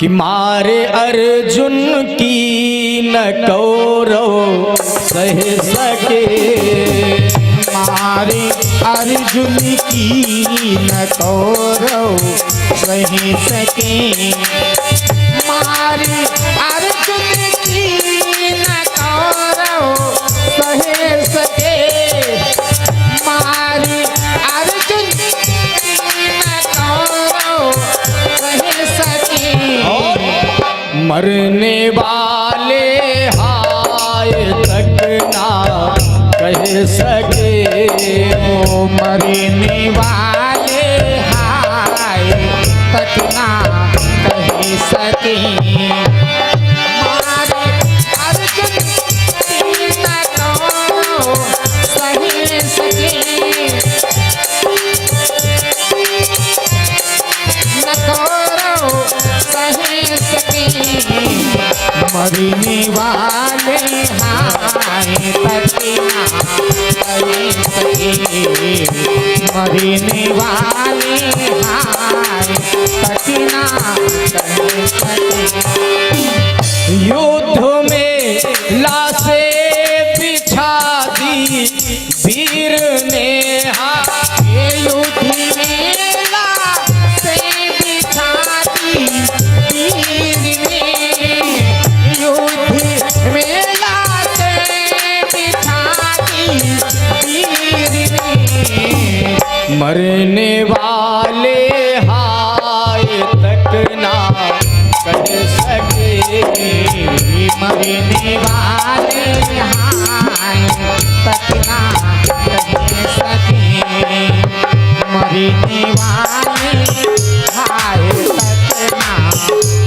कि मारे अर्जुन की न कौरव सह सके, मारे अर्जुन की न कौरव सह सके, मारे अर्जुन की न कौरव सह सके, मारे अर्जुन की न कौरव सह सके। मरने वाले हाय तक ना कह सके, ओ मरने वाले हाय तक ना कह सके, मारे अर्जुन की न कौरव सह सके, न कौरव सह सके, मरने वाले हाय तक ना कह सके, मरने वाले हाय तक ना कह सके। युद्ध में लाशें बिछा दी वीर ने, ये युद्ध में लाशें बिछा दी वीर ने, युद्ध में लाशें बिछा दी वीर ने, मरने वाले हाय तक ना कह सके, मरने वाले हाय तक ना कह सके, मरने वाले हाय तक ना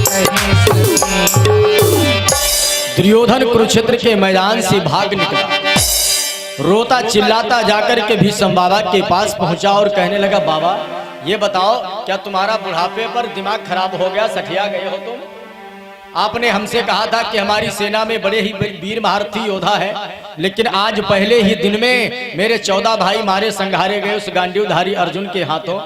कह सके। दुर्योधन कुरुक्षेत्र के मैदान से भाग निकला, रोता चिल्लाता जाकर के भीष्म बाबा के पास पहुंचा और कहने लगा, बाबा ये बताओ क्या तुम्हारा बुढ़ापे पर दिमाग खराब हो गया, सठिया गए हो तुम? आपने हमसे कहा था कि हमारी सेना में बड़े ही वीर महारथी योद्धा है, लेकिन आज पहले ही दिन में मेरे 14 भाई मारे संघारे गए उस गांडीवधारी अर्जुन के हाथों।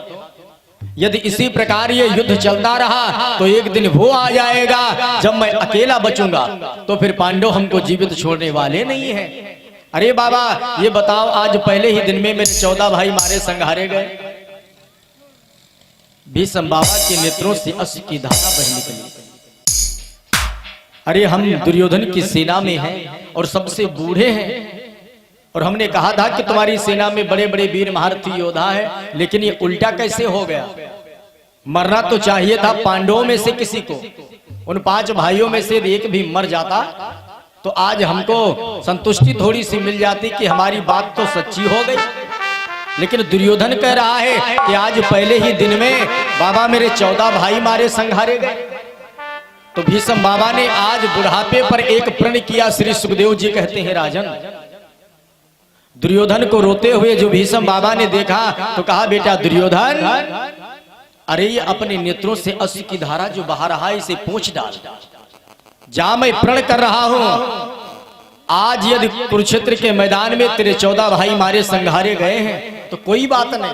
यदि इसी प्रकार ये युद्ध चलता रहा तो एक दिन वो आ जाएगा जब मैं अकेला बचूंगा, तो फिर पांडव हमको जीवित छोड़ने वाले नहीं है। अरे बाबा ये बताओ, आज पहले ही दिन में मेरे 14 भाई मारे संघारे गए। भीष्म बाबा के नेत्रों से अश्रु की धारा बह निकली। अरे हम दुर्योधन की सेना में हैं और सबसे बूढ़े हैं, और हमने कहा था कि तुम्हारी सेना में बड़े बड़े वीर महारथी योद्धा है, लेकिन ये उल्टा कैसे हो गया? मरना तो चाहिए था पांडवों में से किसी को, उन 5 भाइयों में से एक भी मर जाता तो आज हमको संतुष्टि थोड़ी सी मिल जाती कि हमारी बात तो सच्ची हो गई। लेकिन दुर्योधन कह रहा है कि आज पहले ही दिन में बाबा मेरे 14 भाई मारे संघारे गए। तो भीष्म बाबा ने आज बुढ़ापे पर एक प्रण किया। श्री सुखदेव जी कहते हैं, राजन दुर्योधन को रोते हुए जो भीष्म बाबा ने देखा तो कहा, बेटा दुर्योधन, अरे ये अपने नेत्रों से अश्रु की धारा जो बहा रहा है इसे पोंछ डाल। जा मैं प्रण कर रहा हूं, आज यदि कुरुक्षेत्र के मैदान में तेरे 14 भाई मारे संघारे गए हैं तो कोई बात नहीं।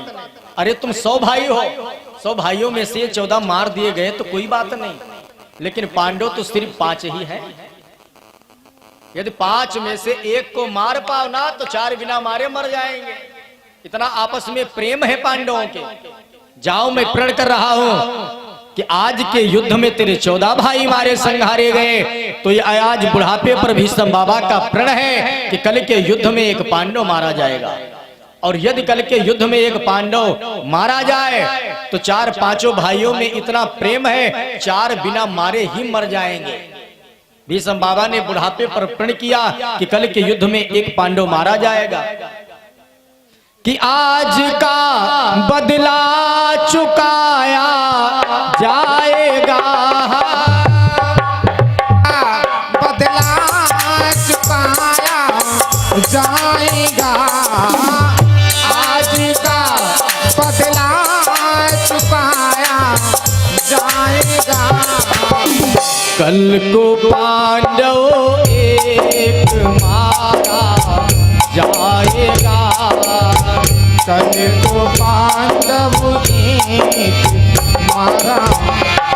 अरे तुम 100 भाई हो, 100 भाइयों में से 14 मार दिए गए तो कोई बात नहीं, लेकिन पांडव तो सिर्फ 5 ही हैं। यदि 5 में से एक को मार पाओ ना तो 4 बिना मारे मर जाएंगे। इतना आपस में प्रेम है पांडवों के। जाओ मैं प्रण कर रहा हूं कि आज के युद्ध में तेरे 14 भाई मारे संघारे गए, तो ये आज बुढ़ापे पर भीष्म बाबा का प्रण है कि कल के युद्ध में एक पांडव मारा जाएगा, और यदि कल के युद्ध में एक पांडव मारा जाए तो 4-5 भाइयों में इतना प्रेम है 4 बिना मारे ही मर जाएंगे। भीष्म बाबा ने बुढ़ापे पर प्रण किया कि कल के युद्ध में एक पांडव मारा जाएगा, कि आज का बदला चुकाया जाएगा, बदला चुकाया जाएगा, आज का बदला चुकाया जाएगा। कल को पांडव एक मारा जाएगा, कल को पांडव एक मारा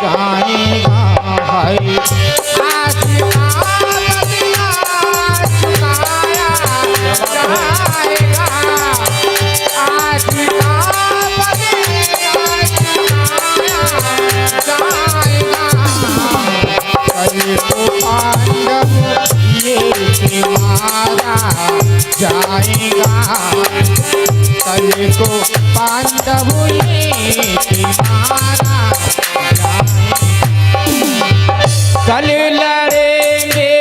जाएगा, हाय आज का बदला चुकाया जाएगा, आज का बदला चुकाया जाएगा। कल को पांडव ये मारा जाएगा, कल को पांडव ये मारा जाएगा। कल लड़ेंगे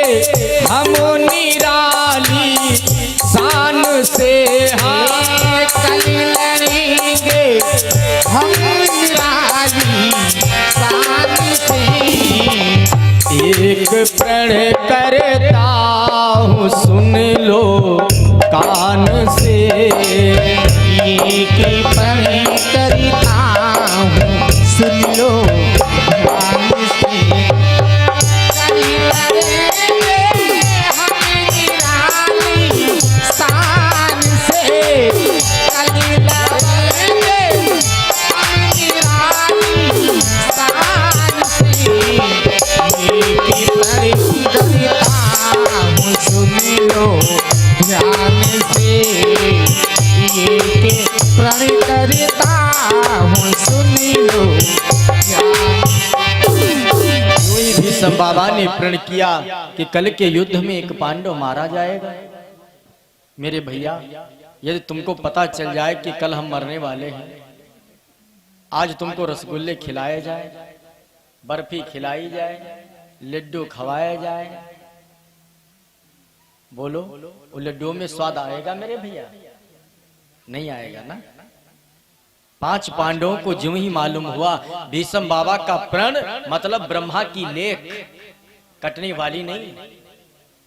हम निराली शान से, हाँ कल लड़ेंगे हम निराली शान से। एक प्रण करता हूँ सुन लो कान से, एक प्रण करता हूँ सुन लो कान से। कल लड़ेंगे हम निराली शान से, कल लड़ेंगे हम निराली शान से। एक प्रण करता हूँ सुन लो ध्यान से, एक प्रण करता हूँ सुन लो ध्यान। भीष्म बाबा ने प्रण किया कि कल के युद्ध में एक पांडव मारा जाएगा। मेरे भैया, यदि तुमको पता चल जाए कि कल हम मरने वाले हैं, आज तुमको रसगुल्ले खिलाए जाए, बर्फी खिलाई जाए, लड्डू खवाया जाए, बोलो वो लड्डू में स्वाद आएगा मेरे भैया? नहीं आएगा ना। 5 पांडवों को ज्यों ही मालूम हुआ भीष्म बाबा का प्रण मतलब ब्रह्मा की लेख कटने वाली नहीं।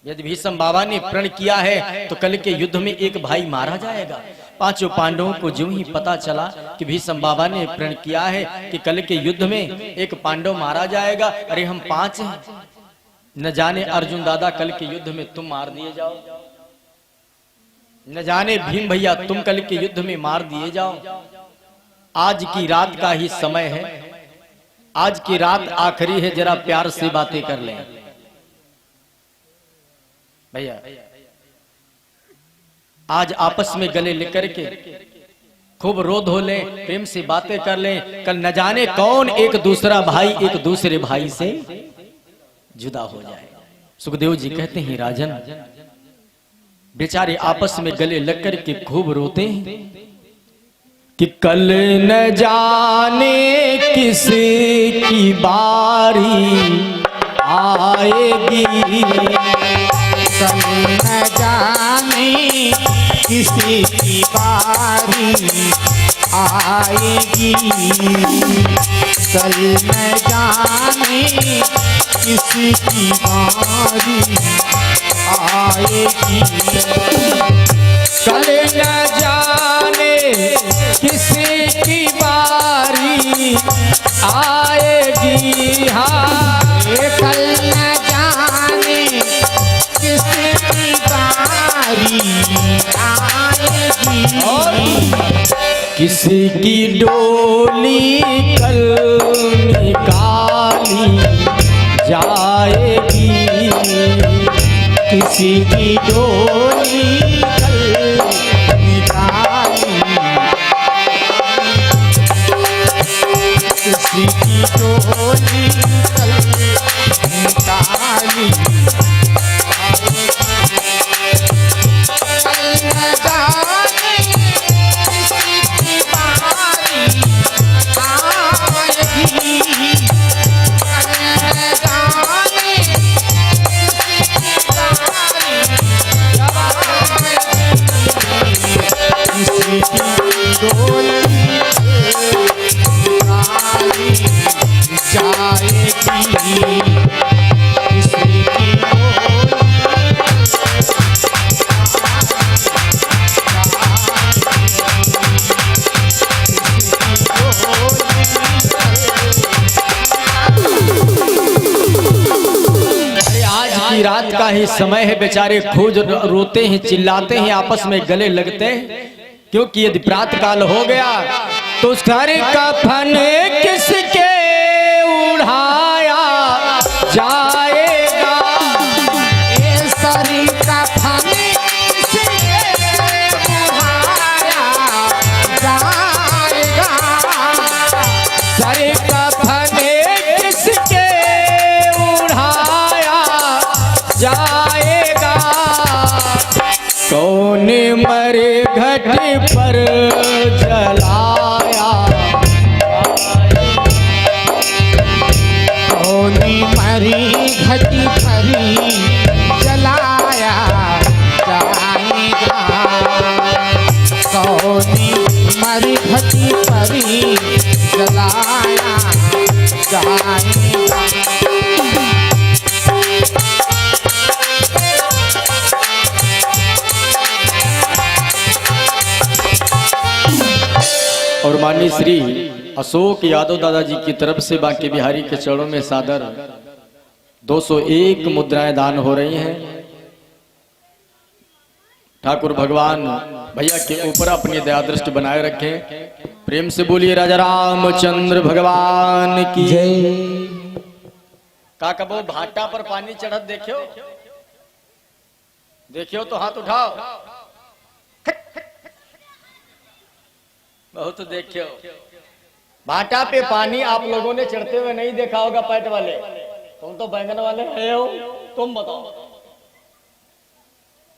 यदि भीष्म बाबा ने प्रण किया है तो कल के युद्ध में एक भाई मारा जाएगा। 5 पांडवों को ज्यों ही पता चला कि भीष्म बाबा ने प्रण किया है कि कल के युद्ध में एक पांडव मारा जाएगा, अरे हम 5 हैं, न जाने अर्जुन दादा कल के युद्ध में तुम मार दिए जाओ, न जाने भीम भैया तुम कल के युद्ध में मार दिए जाओ। आज की रात का ही समय है, आज की रात आखिरी है, जरा प्यार से बातें कर लें भैया। आज आपस में गले लेकर के खूब रो धो लें, प्रेम से बातें कर लें। कल न जाने कौन एक दूसरा भाई एक दूसरे भाई से जुदा हो जाए। सुखदेव जी कहते हैं राजन, बेचारे आपस में गले लग कर के खूब रोते हैं कि कल न जाने किसकी बारी आएगी, कल न जाने किसी की बारी आएगी, कल न जाने किसी की बारी आएगी, कल न जाने किसी की बारी आएगी, हाँ कल न जाने किसी की बारी आएगी, किसी की डोली कल निकाली जाएगी, किसी की डोली कल निकाली, किसी की डोली कल निकाली। कल न जाने किसी की बारी आएगी, कल न जाने किसी की डोली निकाली जाएगी, किसी की की रात का ही समय है, बेचारे खूब रोते हैं, चिल्लाते हैं, आपस में गले लगते हैं, क्योंकि यदि प्रातः काल हो गया तो सर कफन किसके उड़ाया स्वामी श्री अशोक यादव दादाजी की तरफ से बांके बिहारी के चरणों में सादर 201 मुद्राएं दान हो रही हैं। ठाकुर भगवान भैया के ऊपर अपनी दया दृष्टि बनाए रखें। प्रेम से बोलिए राजा रामचंद्र भगवान की जय। का कबो भाटा पर पानी चढ़त देखियो, देखियो तो हाथ उठाओ। बहुत देखियो भाटा पे पानी आप लोगों ने चढ़ते हुए नहीं देखा होगा। पैट वाले तुम तो बैंगन वाले है हो, तुम बताओ।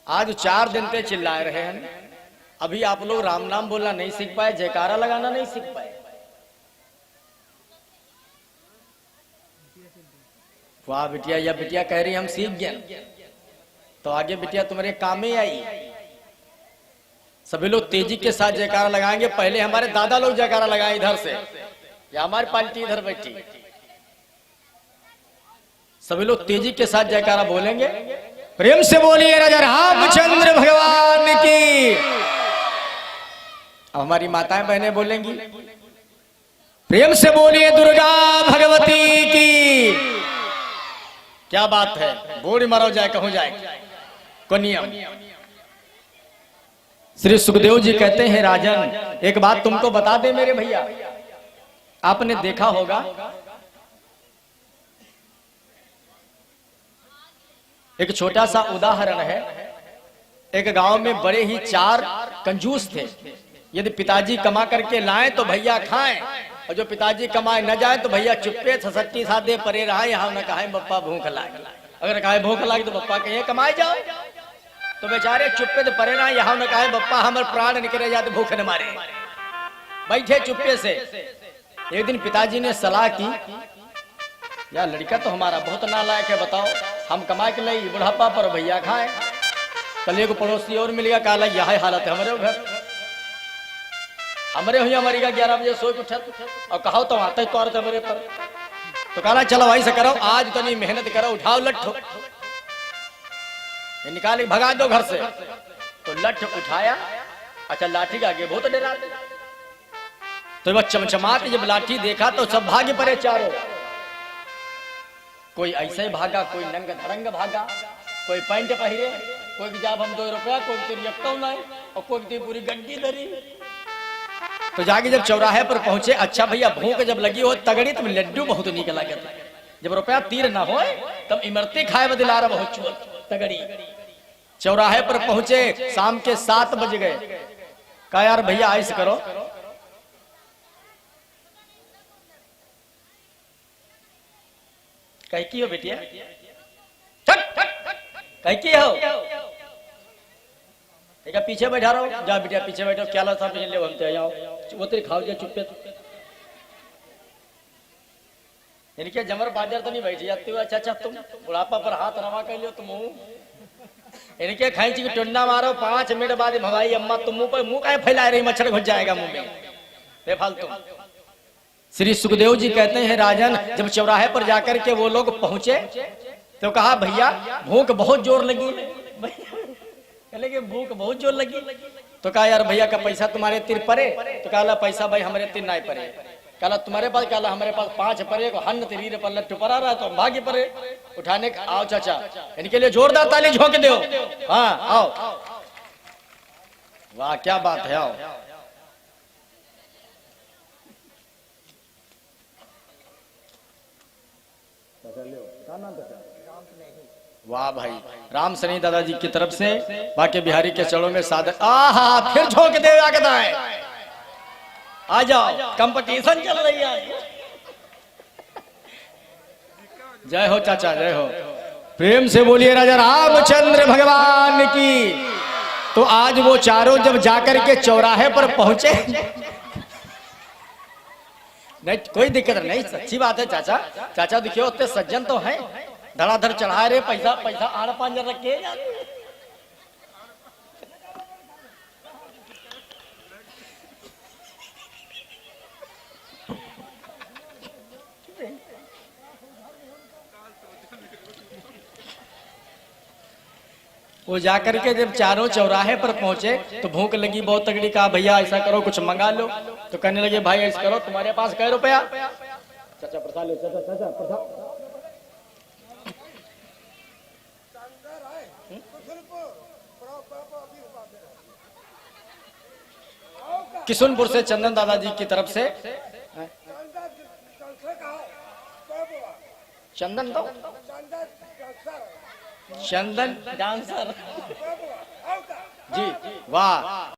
आज 4 दिन से चिल्ला रहे हैं, अभी आप लोग राम नाम बोलना नहीं सीख पाए, जयकारा लगाना नहीं सीख पाए। वाह बिटिया, या बिटिया कह रही हम सीख गए, तो आगे बिटिया तुम्हारे काम में आई। सभी लोग तेजी के साथ जयकारा लगाएंगे। पहले हमारे दादा लोग जयकारा लगाए इधर से, या हमारी पार्टी इधर बैठी। सभी लोग तेजी के साथ जयकारा बोलेंगे। प्रेम से बोलिए राजा रामचंद्र भगवान की। अब हमारी माताएं बहनें बोलेंगी, प्रेम से बोलिए दुर्गा भगवती की। क्या बात है, बोड़ी मारो जाए कहूं जाए को नियम। श्री सुखदेव जी कहते हैं, राजन एक बात तुमको बता दे मेरे भैया, आपने देखा होगा एक छोटा सा उदाहरण है। एक गांव में बड़े ही 4 कंजूस थे। यदि पिताजी कमा करके लाएं तो भैया खाएं, और जो पिताजी कमाए न जाए तो भैया चुप्पे ससट्टी साधे परे रहे। यहाँ न कहे बप्पा भूख लागे, अगर कहे भूख लागे तो बप्पा कहे कमाए जाओ। तो बेचारे चुप्पे तो परे रहे, यहाँ न कहे बप्पा हमारे प्राण निकले जाते भूख न मारे, बैठे चुप्पे से। एक दिन पिताजी ने सलाह की, यार लड़का तो हमारा बहुत नालायक है, बताओ हम कमा के लाई बुढ़ापा पर भैया खाए। कल एक पड़ोसी और मिल गया, कहा यह हालत है हमारे घर, हमारे हुई हमारी का 11 बजे सो उठा और कहा तो आता ही तौर हमारे पर। तो कहा चलो भाई से करो, आज तो नहीं मेहनत करो, उठाओ लट्ठो, ये निकाल भगा दो घर से। तो लट्ठ उठाया, अच्छा लाठी का आगे बहुत डरा। तो वह चमचमाते जब लाठी देखा तो सब भागे पड़े चारों। कोई ऐसे ही भागा, कोई नंग धरंग भागा, कोई पैंट पहरे, कोई जाब हम 2 रुपया, कोई तेरी लाए और कोई पूरी गड्डी धरी। तो जाके जब चौराहे पर पहुंचे, अच्छा भैया भूख जब लगी हो तगड़ी तो लड्डू बहुत निक लगे। जब रुपया तीर ना हो तब इमरती खाए बदिला रहा बहुत तगड़ी। चौराहे पर पहुंचे, शाम के 7 बज गए। कहा यार भैया ऐसे करो, कहीं की हो बेटिया, कहीं की हो, एक पीछे बैठा रहो, जा बेटिया पीछे बैठो, क्या लता ले ले हमते आओ, वो तेरे खाओ जा चुप्पे। इनके जमर बाजार तो नहीं बैठी जाती हो। अच्छा तुम बुढ़ापा पर हाथ रवा कर लियो तुम, इनके खाई की टुन्ना मारो, 5 मिनट बाद भवाई अम्मा तुम मुंह पर मुंह काहे फैला रही, मच्छर घुस जाएगा मुंह में बेफालतू। श्री सुखदेव जी कहते हैं, राजन जब चौराहे पर जाकर के वो लोग पहुंचे तो कहा भैया भूख बहुत जोर लगी। कहले भूख बहुत जोर लगी। तो कहा यार भैया का पैसा तुम्हारे तीर परे? तो कहला पैसा भाई हमारे तीर नहीं परे। कहला तुम्हारे पास? कहला हमारे पास 5 परे को हन्न तीर पर लट्टू परा रहा तो भाग्य परे उठाने। आओ चाचा, इनके लिए जोरदार ताली झोंक दो। हाँ आओ, वाह क्या बात है, आओ। वाह भाई, राम सनी दादाजी की तरफ से बाके बिहारी के चरणों में सादर। आहा फिर झोंक दे आगे दाएं। आ जाओ, कंपटीशन चल रही है। जय हो चाचा, जय हो। प्रेम से बोलिए राजा रामचंद्र भगवान की। तो आज वो चारों जब जाकर के चौराहे पर पहुंचे, नहीं कोई दिक्कत नहीं, सच्ची बात है चाचा। चाचा देखियो उतने सज्जन तो हैं, धड़ाधड़ चढ़ा रहे, पैसा पैसा आड़ पांजर रखे। वो जाकर के जब चारों चौराहे पर पहुंचे तो भूख लगी बहुत तगड़ी। कहा भैया ऐसा करो कुछ मंगा लो। तो कहने लगे भाई ऐसा करो, तुम्हारे पास कै रुपया? चाचा प्रसाद लो, चाचा चाचा प्रसाद। किशुनपुर से चंदन दादाजी की तरफ से चंदन तो चंदन डांसर जी, वाह।